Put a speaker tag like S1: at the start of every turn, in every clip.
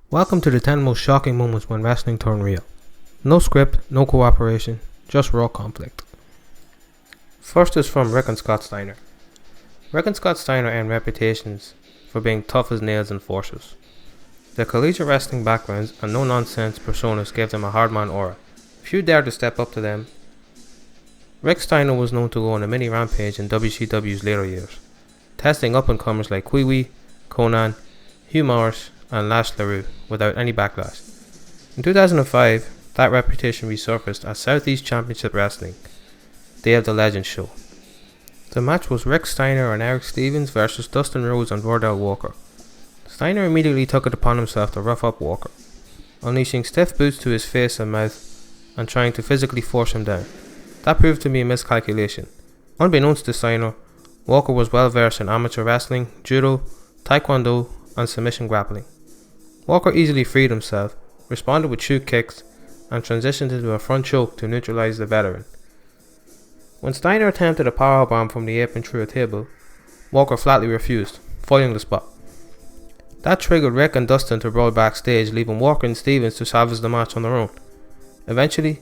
S1: Welcome to the 10 most shocking moments when wrestling turned real. No script, no cooperation, just raw conflict. First is from Rick and Scott Steiner. Rick and Scott Steiner earned reputations for being tough as nails enforcers. Their collegiate wrestling backgrounds and no-nonsense personas gave them a hardman aura. Few dared to step up to them. Rick Steiner was known to go on a mini rampage in WCW's later years, testing up-and-comers like Kwee, Conan, Hugh Morris, and Lash LaRue without any backlash. In 2005, that reputation resurfaced at Southeast Championship Wrestling, Day of the Legends show. The match was Rick Steiner and Eric Stevens versus Dustin Rhodes and Wardell Walker. Steiner immediately took it upon himself to rough up Walker, unleashing stiff boots to his face and mouth and trying to physically force him down. That proved to be a miscalculation. Unbeknownst to Steiner, Walker was well versed in amateur wrestling, judo, taekwondo, and submission grappling. Walker easily freed himself, responded with shoot kicks, and transitioned into a front choke to neutralize the veteran. When Steiner attempted a powerbomb from the apron through a table, Walker flatly refused, foiling the spot. That triggered Rick and Dustin to brawl backstage, leaving Walker and Stevens to salvage the match on their own. Eventually,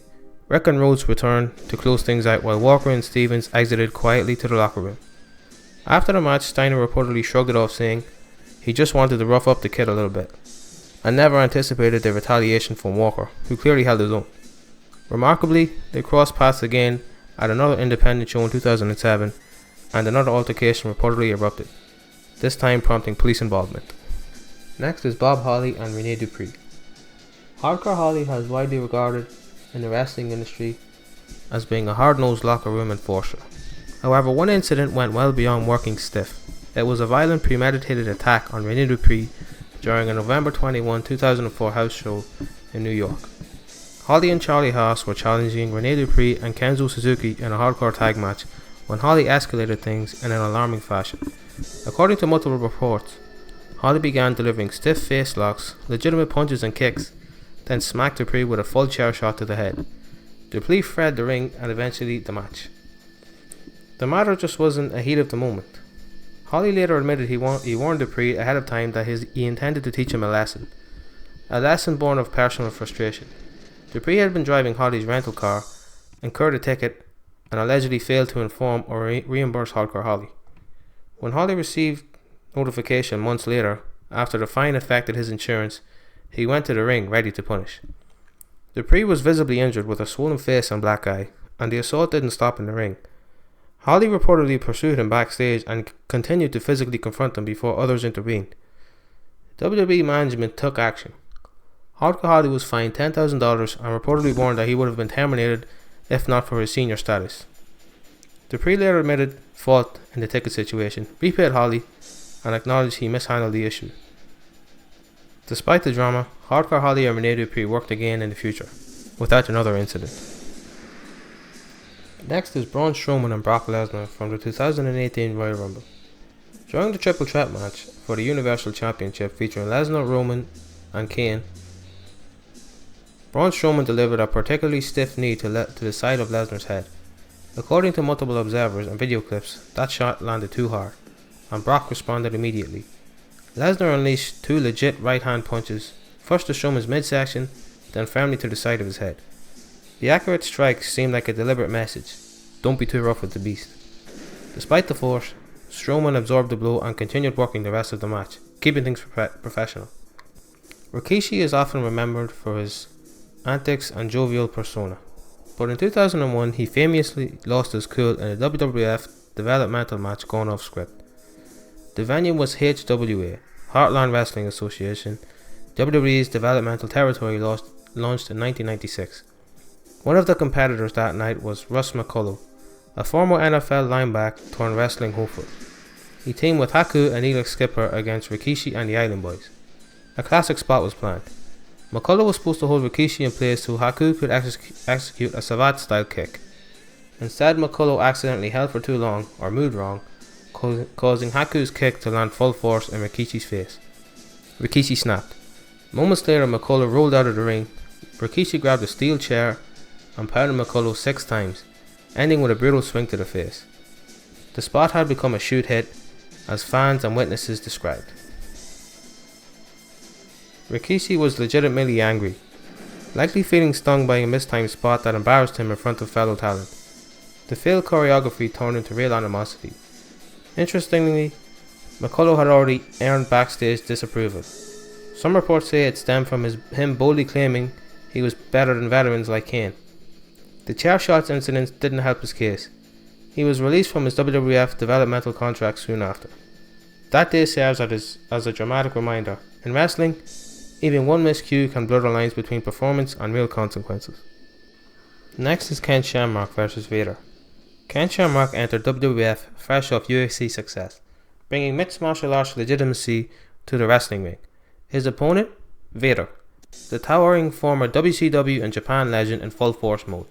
S1: Rick and Rhodes returned to close things out while Walker and Stevens exited quietly to the locker room. After the match, Steiner reportedly shrugged it off, saying he just wanted to rough up the kid a little bit, and never anticipated the retaliation from Walker, who clearly held his own. Remarkably, they crossed paths again at another independent show in 2007, and another altercation reportedly erupted, this time prompting police involvement. Next is Bob Holly and Rene Dupree. Hardcore Holly has widely regarded in the wrestling industry as being a hard-nosed locker room enforcer. However, one incident went well beyond working stiff. It was a violent premeditated attack on Rene Dupree during a November 21, 2004 house show in New York. Holly and Charlie Haas were challenging Rene Dupree and Kenzo Suzuki in a hardcore tag match when Holly escalated things in an alarming fashion. According to multiple reports, Holly began delivering stiff face locks, legitimate punches and kicks, then smacked Dupree with a full chair shot to the head. Dupree fled the ring and eventually the match. The matter just wasn't a heat of the moment. Holly later admitted he warned Dupree ahead of time that he intended to teach him a lesson born of personal frustration. Dupree had been driving Holly's rental car, incurred a ticket, and allegedly failed to inform or reimburse Hardcore Holly. When Holly received notification months later, after the fine affected his insurance, he went to the ring ready to punish. Dupree was visibly injured with a swollen face and black eye, and the assault didn't stop in the ring. Holly reportedly pursued him backstage and continued to physically confront him before others intervened. WWE management took action. Hardcore Holly was fined $10,000 and reportedly warned that he would have been terminated if not for his senior status. Dupree later admitted fault in the ticket situation, repaid Holly, and acknowledged he mishandled the issue. Despite the drama, Hardcore Holly and Rene Dupree worked again in the future, without another incident. Next is Braun Strowman and Brock Lesnar from the 2018 Royal Rumble. During the triple threat match for the Universal Championship featuring Lesnar, Roman, and Kane, Braun Strowman delivered a particularly stiff knee to the side of Lesnar's head. According to multiple observers and video clips, that shot landed too hard, and Brock responded immediately. Lesnar unleashed two legit right-hand punches, first to Strowman's midsection, then firmly to the side of his head. The accurate strikes seemed like a deliberate message: don't be too rough with the beast. Despite the force, Strowman absorbed the blow and continued working the rest of the match, keeping things professional. Rikishi is often remembered for his antics and jovial persona, but in 2001 he famously lost his cool in a WWF developmental match going off script. The venue was HWA, Heartland Wrestling Association, WWE's developmental territory launched in 1996. One of the competitors that night was Russ McCullough, a former NFL linebacker turned wrestling hopeful. He teamed with Haku and Elix Skipper against Rikishi and the Island Boys. A classic spot was planned. McCullough was supposed to hold Rikishi in place so Haku could execute a Savate-style kick. Instead, McCullough accidentally held for too long, or moved wrong, causing Haku's kick to land full force in Rikishi's face. Rikishi snapped. Moments later, McCullough rolled out of the ring. Rikishi grabbed a steel chair and pounded McCullough 6 times, ending with a brutal swing to the face. The spot had become a shoot hit, as fans and witnesses described. Rikishi was legitimately angry, likely feeling stung by a mistimed spot that embarrassed him in front of fellow talent. The failed choreography turned into real animosity. Interestingly, McCullough had already earned backstage disapproval. Some reports say it stemmed from him boldly claiming he was better than veterans like Kane. The chair shots incident didn't help his case. He was released from his WWF developmental contract soon after. That day serves as a dramatic reminder. In wrestling, even one miscue can blur the lines between performance and real consequences. Next is Ken Shamrock vs Vader. Ken Shamrock entered WWF fresh off UFC success, bringing mixed martial arts legitimacy to the wrestling ring. His opponent, Vader, the towering former WCW and Japan legend in full force mode.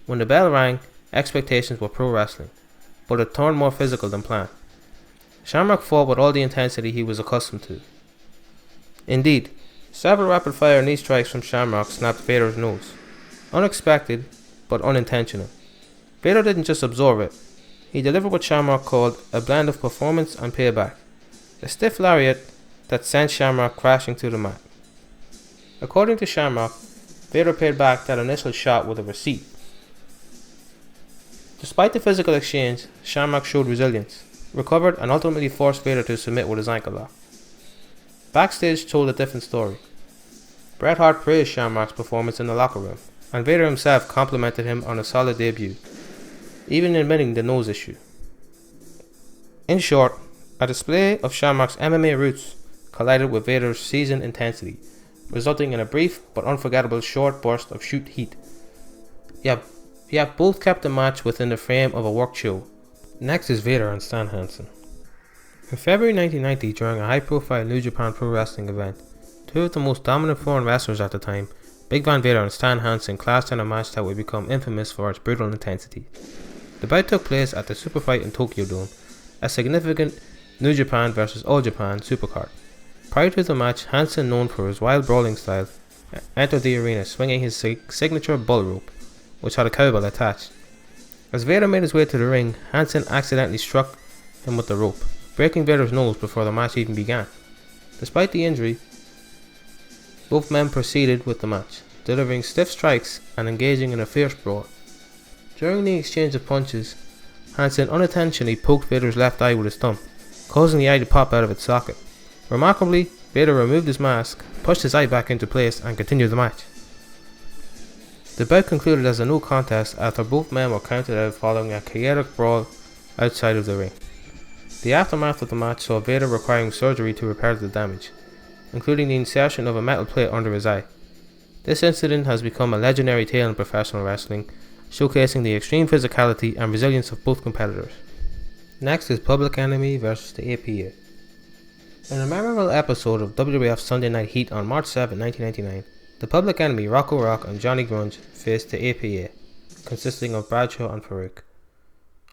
S1: When the bell rang, expectations were pro wrestling, but it turned more physical than planned. Shamrock fought with all the intensity he was accustomed to. Indeed, several rapid fire knee strikes from Shamrock snapped Vader's nose. Unexpected, but unintentional. Vader didn't just absorb it, he delivered what Shamrock called a blend of performance and payback, a stiff lariat that sent Shamrock crashing to the mat. According to Shamrock, Vader paid back that initial shot with a receipt. Despite the physical exchange, Shamrock showed resilience, recovered and ultimately forced Vader to submit with his ankle lock. Backstage told a different story. Bret Hart praised Shamrock's performance in the locker room, and Vader himself complimented him on a solid debut, even admitting the nose issue. In short, a display of Shamrock's MMA roots collided with Vader's seasoned intensity, resulting in a brief but unforgettable short burst of shoot heat. Yet both kept the match within the frame of a worked show. Next is Vader and Stan Hansen. In February 1990, during a high-profile New Japan Pro Wrestling event, two of the most dominant foreign wrestlers at the time, Big Van Vader and Stan Hansen, clashed in a match that would become infamous for its brutal intensity. The bout took place at the Super Fight in Tokyo Dome, a significant New Japan vs All Japan supercard. Prior to the match, Hansen, known for his wild brawling style, entered the arena swinging his signature bull rope, which had a cowbell attached. As Vader made his way to the ring, Hansen accidentally struck him with the rope, breaking Vader's nose before the match even began. Despite the injury, both men proceeded with the match, delivering stiff strikes and engaging in a fierce brawl. During the exchange of punches, Hansen unintentionally poked Vader's left eye with his thumb, causing the eye to pop out of its socket. Remarkably, Vader removed his mask, pushed his eye back into place, and continued the match. The bout concluded as a no contest after both men were counted out following a chaotic brawl outside of the ring. The aftermath of the match saw Vader requiring surgery to repair the damage, including the insertion of a metal plate under his eye. This incident has become a legendary tale in professional wrestling, showcasing the extreme physicality and resilience of both competitors. Next is Public Enemy vs the APA. In a memorable episode of WWF Sunday Night Heat on March 7, 1999, the Public Enemy, Rocco Rock and Johnny Grunge faced the APA, consisting of Bradshaw and Farouk.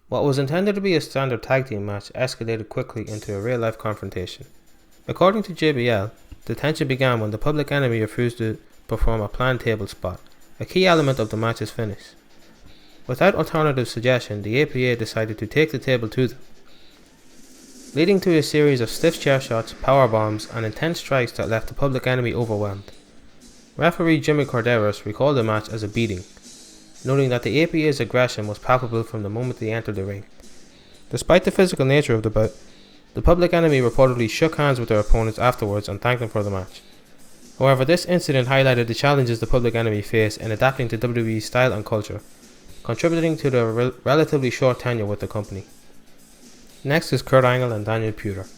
S1: What was intended to be a standard tag team match escalated quickly into a real-life confrontation. According to JBL, the tension began when the Public Enemy refused to perform a planned table spot, a key element of the match's finish. Without alternative suggestion, the APA decided to take the table to them, leading to a series of stiff chair shots, power bombs, and intense strikes that left the Public Enemy overwhelmed. Referee Jimmy Corderas recalled the match as a beating, noting that the APA's aggression was palpable from the moment they entered the ring. Despite the physical nature of the bout, the Public Enemy reportedly shook hands with their opponents afterwards and thanked them for the match. However, this incident highlighted the challenges the Public Enemy face in adapting to WWE's style and culture, contributing to their relatively short tenure with the company. Next is Kurt Angle and Daniel Puder.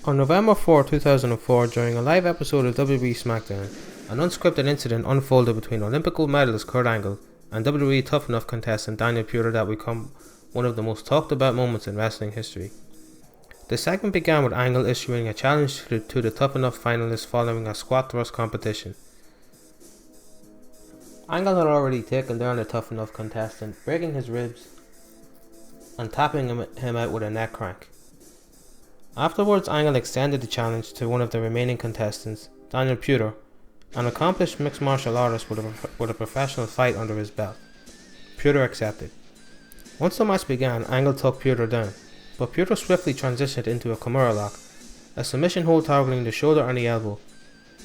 S1: On November 4, 2004, during a live episode of WWE SmackDown, an unscripted incident unfolded between Olympic gold medalist Kurt Angle and WWE Tough Enough contestant Daniel Puder that would become one of the most talked about moments in wrestling history. The segment began with Angle issuing a challenge to the Tough Enough finalists following a squat thrust competition. Angle had already taken down the Tough Enough contestant, breaking his ribs and tapping him out with a neck crank. Afterwards, Angle extended the challenge to one of the remaining contestants, Daniel Puder, an accomplished mixed martial artist with a professional fight under his belt. Puder accepted. Once the match began, Angle took Puder down, but Puder swiftly transitioned into a Kimura lock, a submission hold targeting the shoulder and the elbow.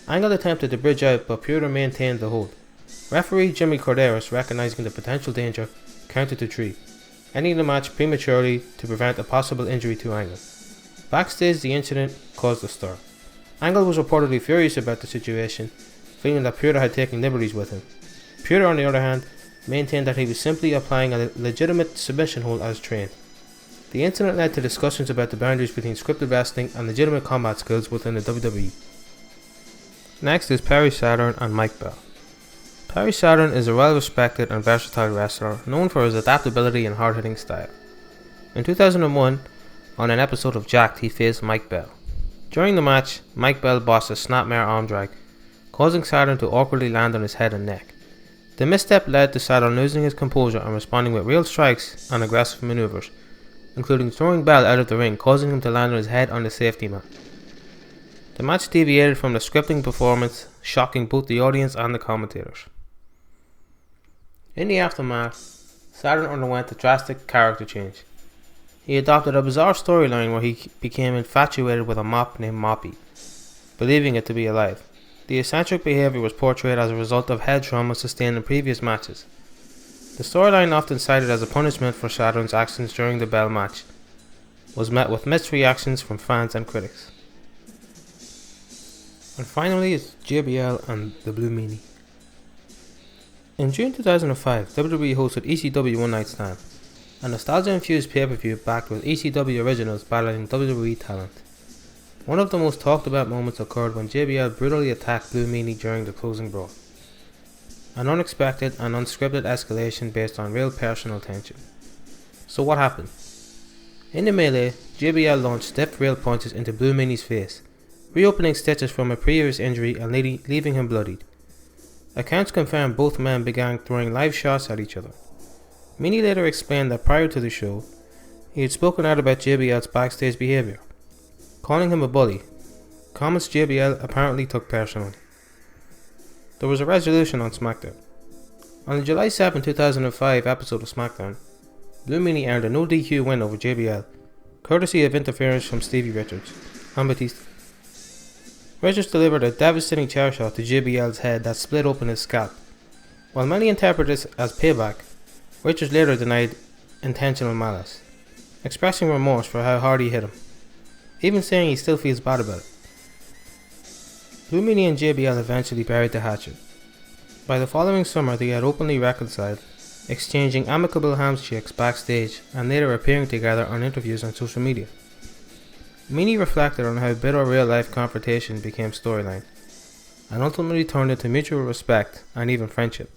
S1: Angle attempted to bridge out, but Pewter maintained the hold. Referee Jimmy Corderas, recognizing the potential danger, counted to 3, ending the match prematurely to prevent a possible injury to Angle. Backstage, the incident caused a stir. Angle was reportedly furious about the situation, feeling that Pewter had taken liberties with him. Pewter, on the other hand, maintained that he was simply applying a legitimate submission hold as trained. The incident led to discussions about the boundaries between scripted wrestling and legitimate combat skills within the WWE. Next is Perry Saturn and Mike Bell. Perry Saturn is a well-respected and versatile wrestler known for his adaptability and hard-hitting style. In 2001, on an episode of Jacked, he faced Mike Bell. During the match, Mike Bell bossed a snapmare arm drag, causing Saturn to awkwardly land on his head and neck. The misstep led to Saturn losing his composure and responding with real strikes and aggressive maneuvers, including throwing Bell out of the ring, causing him to land on his head on the safety mat. The match deviated from the scripting performance, shocking both the audience and the commentators. In the aftermath, Saturn underwent a drastic character change. He adopted a bizarre storyline where he became infatuated with a mop named Moppy, believing it to be alive. The eccentric behavior was portrayed as a result of head trauma sustained in previous matches. The storyline, often cited as a punishment for Saturn's actions during the Bell match, was met with mixed reactions from fans and critics. And finally is JBL and the Blue Meanie. In June 2005, WWE hosted ECW One Night Stand, a nostalgia-infused pay-per-view backed with ECW originals battling WWE talent. One of the most talked about moments occurred when JBL brutally attacked Blue Meanie during the closing brawl. An unexpected and unscripted escalation based on real personal tension. So what happened? In the melee, JBL launched stiff rail punches into Blue Meanie's face, reopening stitches from a previous injury and leaving him bloodied. Accounts confirmed both men began throwing live shots at each other. Meanie later explained that prior to the show, he had spoken out about JBL's backstage behavior, calling him a bully, comments JBL apparently took personally. There was a resolution on SmackDown. On the July 7, 2005 episode of SmackDown, Blue Meanie earned a no DQ win over JBL, courtesy of interference from Stevie Richards and Batista. Richards delivered a devastating chair shot to JBL's head that split open his scalp. While many interpret this as payback, Richards later denied intentional malice, expressing remorse for how hard he hit him, even saying he still feels bad about it. Blue Meanie and JBL eventually buried the hatchet. By the following summer, they had openly reconciled, exchanging amicable handshakes backstage and later appearing together on interviews on social media. Meanie reflected on how bitter real-life confrontation became storyline, and ultimately turned into mutual respect and even friendship.